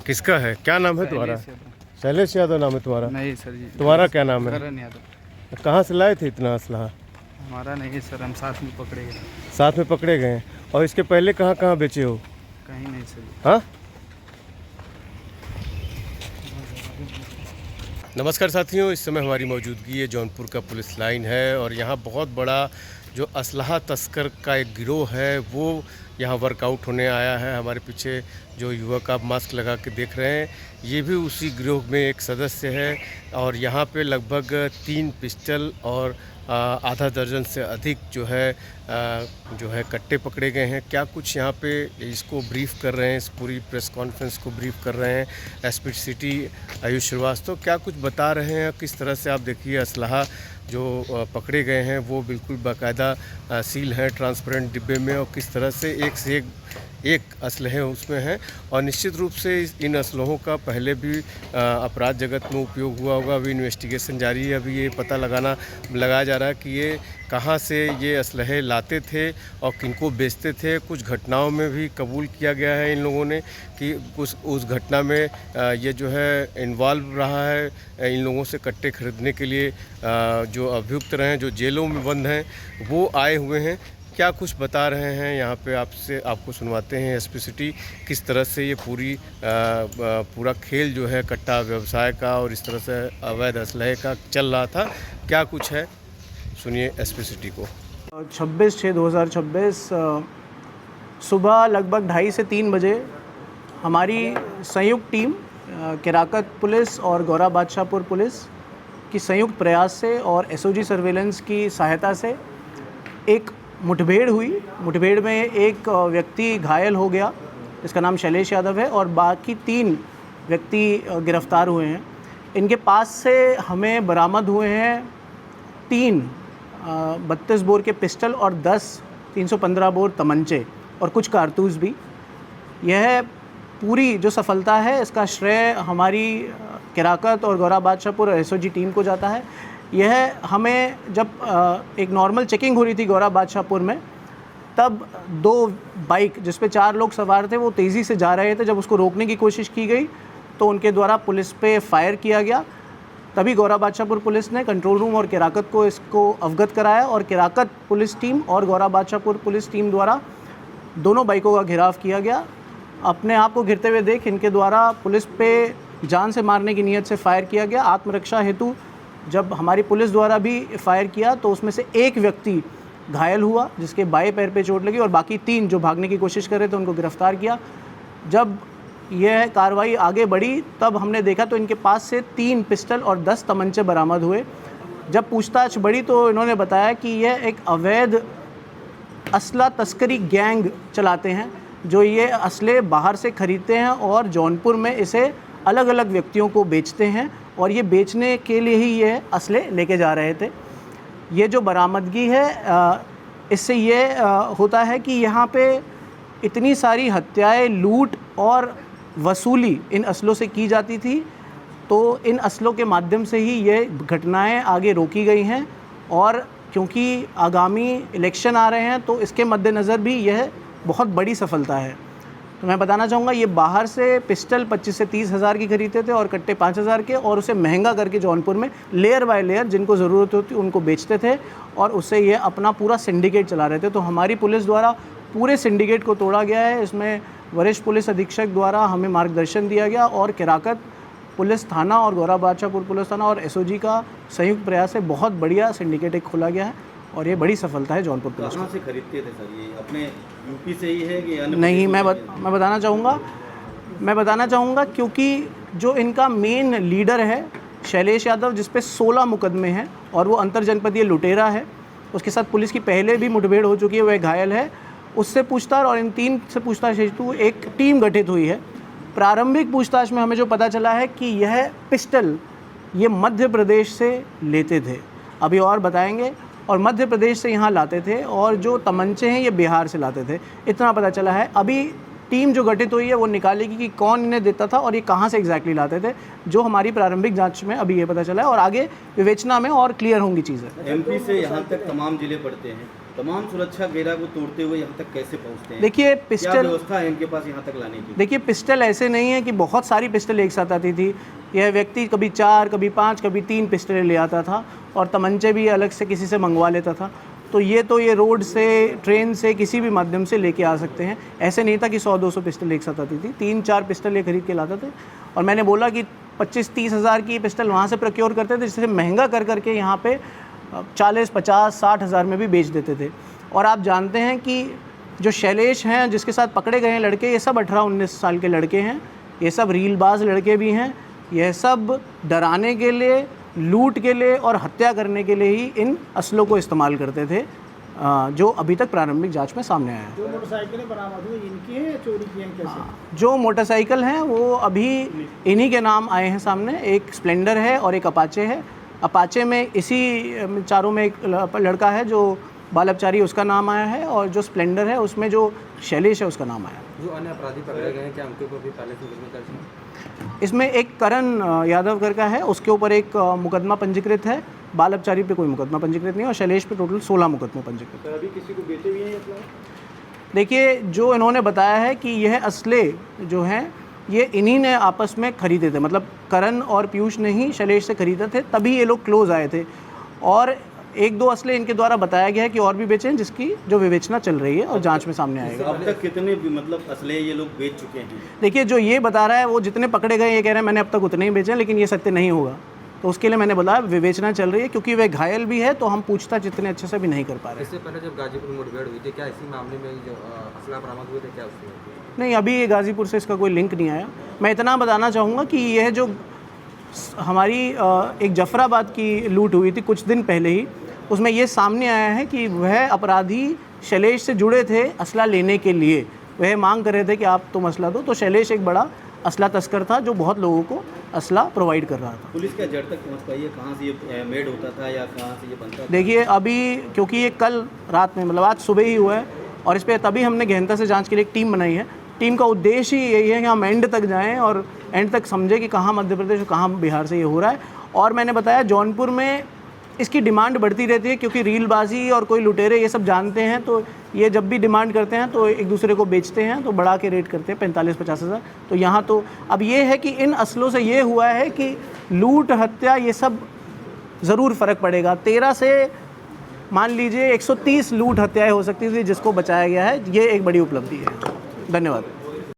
किसका है? क्या नाम है तुम्हारा? शैलेश यादव नाम है तुम्हारा? नहीं सर जी। तुम्हारा क्या नाम है? करण यादव। कहाँ से लाए थे इतना असलहा? हमारा नहीं सर, हम साथ में पकड़े गए। साथ में पकड़े गए? और इसके पहले कहाँ कहाँ बेचे हो? कहीं नहीं सर। हाँ। नमस्कार साथियों, इस समय हमारी मौजूदगी है जौनपुर का पुलिस लाइन है और यहाँ बहुत बड़ा जो असलहा तस्कर का एक गिरोह है वो यहाँ वर्कआउट होने आया है। हमारे पीछे जो युवक आप मास्क लगा के देख रहे हैं ये भी उसी गिरोह में एक सदस्य है और यहाँ पे लगभग 3 पिस्टल और आधा दर्जन से अधिक जो है कट्टे पकड़े गए हैं। क्या कुछ यहाँ पे इसको ब्रीफ कर रहे हैं, इस पूरी प्रेस कॉन्फ्रेंस को ब्रीफ कर रहे हैं एसपी सिटी आयुष श्रीवास्तव। क्या कुछ बता रहे हैं, किस तरह से आप देखिए असलहा जो पकड़े गए हैं वो बिल्कुल बाकायदा सील हैं ट्रांसपेरेंट डिब्बे में और किस तरह से एक असलहे उसमें हैं। और निश्चित रूप से इन असलहों का पहले भी अपराध जगत में उपयोग हुआ होगा। अभी इन्वेस्टिगेशन जारी है, अभी ये पता लगाया जा रहा है कि ये कहाँ से ये असलहे लाते थे और किनको बेचते थे। कुछ घटनाओं में भी कबूल किया गया है इन लोगों ने कि उस घटना में ये जो है इन्वॉल्व रहा है। इन लोगों से कट्टे खरीदने के लिए जो अभियुक्त रहे हैं, जो जेलों में बंद हैं, वो आए हुए हैं। क्या कुछ बता रहे हैं यहाँ पे आपको सुनवाते हैं एसपी सिटी, किस तरह से ये पूरा खेल जो है कट्टा व्यवसाय का और इस तरह से अवैध असलहे का चल रहा था। क्या कुछ है, सुनिए एसपी सिटी को। 26/6/2026 सुबह लगभग 2:30 से 3 बजे हमारी संयुक्त टीम केराकत पुलिस और गौरा बादशाहपुर पुलिस की संयुक्त प्रयास से और एसओजी सर्वेलेंस की सहायता से एक मुठभेड़ हुई। मुठभेड़ में एक व्यक्ति घायल हो गया, इसका नाम शैलेश यादव है, और बाकी 3 व्यक्ति गिरफ्तार हुए हैं। इनके पास से हमें बरामद हुए हैं 3 32 बोर के पिस्टल और 10 315 बोर तमंचे और कुछ कारतूस भी। यह पूरी जो सफलता है इसका श्रेय हमारी केराकत और गौरा बादशाहपुर और एसओजी टीम को जाता है। यह हमें जब एक नॉर्मल चेकिंग हो रही थी गौरा बादशाहपुर में, तब 2 बाइक जिस पे 4 लोग सवार थे वो तेज़ी से जा रहे थे। जब उसको रोकने की कोशिश की गई तो उनके द्वारा पुलिस पे फायर किया गया। तभी गौरा बादशाहपुर पुलिस ने कंट्रोल रूम और केराकत को इसको अवगत कराया और केराकत पुलिस टीम और गौरा बादशाहपुर पुलिस टीम द्वारा दोनों बाइकों का घेराव किया गया। अपने आप को घिरते हुए देख इनके द्वारा पुलिस पे जान से मारने की नीयत से फायर किया गया। आत्मरक्षा हेतु जब हमारी पुलिस द्वारा भी फायर किया तो उसमें से एक व्यक्ति घायल हुआ जिसके बाएं पैर पे चोट लगी और बाकी 3 जो भागने की कोशिश कर रहे थे उनको गिरफ्तार किया। जब यह कार्रवाई आगे बढ़ी तब हमने देखा तो इनके पास से 3 पिस्टल और 10 तमंचे बरामद हुए। जब पूछताछ बढ़ी तो इन्होंने बताया कि यह एक अवैध असला तस्करी गैंग चलाते हैं, जो ये असले बाहर से खरीदते हैं और जौनपुर में इसे अलग अलग व्यक्तियों को बेचते हैं और ये बेचने के लिए ही ये असले लेके जा रहे थे। ये जो बरामदगी है इससे ये होता है कि यहाँ पे इतनी सारी हत्याएं, लूट और वसूली इन असलों से की जाती थी, तो इन असलों के माध्यम से ही ये घटनाएं आगे रोकी गई हैं। और क्योंकि आगामी इलेक्शन आ रहे हैं तो इसके मद्देनज़र भी यह बहुत बड़ी सफलता है। तो मैं बताना चाहूँगा ये बाहर से पिस्टल 25 से 30 हज़ार की खरीदते थे और कट्टे 5 हज़ार के, और उसे महंगा करके जौनपुर में लेयर बाय लेयर जिनको ज़रूरत होती उनको बेचते थे और उससे ये अपना पूरा सिंडिकेट चला रहे थे। तो हमारी पुलिस द्वारा पूरे सिंडिकेट को तोड़ा गया है। इसमें वरिष्ठ पुलिस अधीक्षक द्वारा हमें मार्गदर्शन दिया गया और केराकत पुलिस थाना और गौरा बादशाहपुर पुलिस थाना और एसओजी का संयुक्त प्रयास से बहुत बढ़िया सिंडिकेट एक खोला गया है और ये बड़ी सफलता है जौनपुर पुलिस। कहाँ से खरीदते थे सर? ये अपने यूपी से ही है कि अन्य? नहीं, मैं बताना चाहूँगा क्योंकि जो इनका मेन लीडर है शैलेश यादव, जिस पे 16 मुकदमे हैं और वो अंतरजनपदीय लुटेरा है, उसके साथ पुलिस की पहले भी मुठभेड़ हो चुकी है, वह घायल है। उससे पूछताछ और इन 3 से पूछताछ हेतु एक टीम गठित हुई है। प्रारंभिक पूछताछ में हमें जो पता चला है कि यह पिस्टल ये मध्य प्रदेश से लेते थे, अभी और बताएंगे, और मध्य प्रदेश से यहाँ लाते थे, और जो तमंचे हैं ये बिहार से लाते थे, इतना पता चला है। अभी टीम जो गठित हुई है वो निकालेगी कि कौन इन्हें देता था और ये कहाँ से एग्जैक्टली लाते थे, जो हमारी प्रारंभिक जांच में अभी ये पता चला है और आगे विवेचना में और क्लियर होंगी चीज़ें। एमपी से यहाँ तक तमाम जिले पड़ते हैं, तमाम सुरक्षा घेरा को तोड़ते हुए यहाँ तक कैसे पहुँचते हैं? देखिए क्या पिस्टल, व्यवस्था है इनके पास यहाँ तक लाने की? देखिए पिस्टल ऐसे नहीं है कि बहुत सारी पिस्टल एक साथ आती थी। यह व्यक्ति कभी 4, कभी 5, कभी 3 पिस्टलें ले आता था और तमंचे भी अलग से किसी से मंगवा लेता था। तो ये रोड से, ट्रेन से, किसी भी माध्यम से लेके आ सकते हैं। ऐसे नहीं था कि 100-200 पिस्टल एक साथ आती थी। 3-4 पिस्टल ये खरीद के लाते थे और मैंने बोला कि 25-30 हज़ार की पिस्टल वहाँ से प्रोक्योर करते थे, जिससे महंगा कर करके यहाँ पे 40, 50, 60 हज़ार में भी बेच देते थे। और आप जानते हैं कि जो शैलेश हैं, जिसके साथ पकड़े गए हैं लड़के, ये सब 18-19 साल के लड़के हैं। ये सब रीलबाज लड़के भी हैं। यह सब डराने के लिए, लूट के लिए और हत्या करने के लिए ही इन असलों को इस्तेमाल करते थे, जो अभी तक प्रारंभिक जांच में सामने आया है। जो मोटरसाइकिलें बरामद हुई इनकी हैं या चोरी की हैं, कैसे? जो मोटरसाइकिल हैं वो अभी इन्हीं के नाम आए हैं सामने। एक स्प्लेंडर है और एक अपाचे है। अपाचे में इसी चारों में एक लड़का है जो बालपचारी, उसका नाम आया है, और जो स्प्लेंडर है उसमें जो शैलेश है उसका नाम आया है। जो अन्य अपराधी पकड़े गए हैं, क्या उनके ऊपर भी पहले से मुकदमा दर्ज है? इसमें एक करण यादव करका है, उसके ऊपर एक मुकदमा पंजीकृत है। बालपचारी पे कोई मुकदमा पंजीकृत नहीं है और शैलेश पे टोटल 16 मुकदमा पंजीकृत है। अभी किसी को बेचे भी हैं या फिलहाल? देखिए, जो इन्होंने बताया है कि यह असले जो हैं ये इन्हीं ने आपस में खरीदे थे, मतलब करण और पीयूष ने ही शैलेश से खरीदे थे, तभी ये लोग क्लोज आए थे। और 1-2 असले इनके द्वारा बताया गया है कि और भी बेचे हैं, जिसकी जो विवेचना चल रही है और जांच में सामने आएगा। अब तक कितने भी मतलब असले ये लोग बेच चुके हैं? देखिए, जो ये बता रहा है वो जितने पकड़े गए ये कह रहे हैं मैंने अब तक उतने ही बेचे हैं, लेकिन ये सत्य नहीं होगा। तो उसके लिए मैंने बताया विवेचना चल रही है, क्योंकि वे घायल भी है तो हम पूछताछ जितने अच्छे से भी नहीं कर पा रहे। इससे पहले जब गाजीपुर में मुठभेड़ हुई थी, क्या इसी मामले में जो असला बरामद हुए थे, क्या उसमें? नहीं, अभी ये गाज़ीपुर से इसका कोई लिंक नहीं आया। मैं इतना बताना चाहूँगा कि यह जो हमारी एक जफराबाद की लूट हुई थी कुछ दिन पहले ही, उसमें ये सामने आया है कि वह अपराधी शैलेश से जुड़े थे असला लेने के लिए। वह मांग कर रहे थे कि आप तुम असला दो, तो शैलेश एक बड़ा असला तस्कर था जो बहुत लोगों को असला प्रोवाइड कर रहा था। पुलिस क्या जड़ तक पहुंच पाई है? कहाँ से ये मेड होता था या कहाँ से ये बनता था? देखिए, अभी क्योंकि ये कल रात में, मतलब आज सुबह ही हुआ है और इस पर तभी हमने गहनता से जांच के लिए एक टीम बनाई है। टीम का उद्देश्य ही यही है कि हम एंड तक जाएं और एंड तक समझें कि कहाँ मध्य प्रदेश और कहाँ बिहार से ये हो रहा है। और मैंने बताया जौनपुर में इसकी डिमांड बढ़ती रहती है, क्योंकि रीलबाजी और कोई लुटेरे ये सब जानते हैं, तो ये जब भी डिमांड करते हैं तो एक दूसरे को बेचते हैं, तो बढ़ा के रेट करते हैं 45-50 हज़ार। तो यहाँ तो अब ये है कि इन असलों से ये हुआ है कि लूट, हत्या, ये सब ज़रूर फ़र्क पड़ेगा। 13 से मान लीजिए 130 लूट हत्याएँ हो सकती थी, जिसको बचाया गया है। ये एक बड़ी उपलब्धि है। धन्यवाद।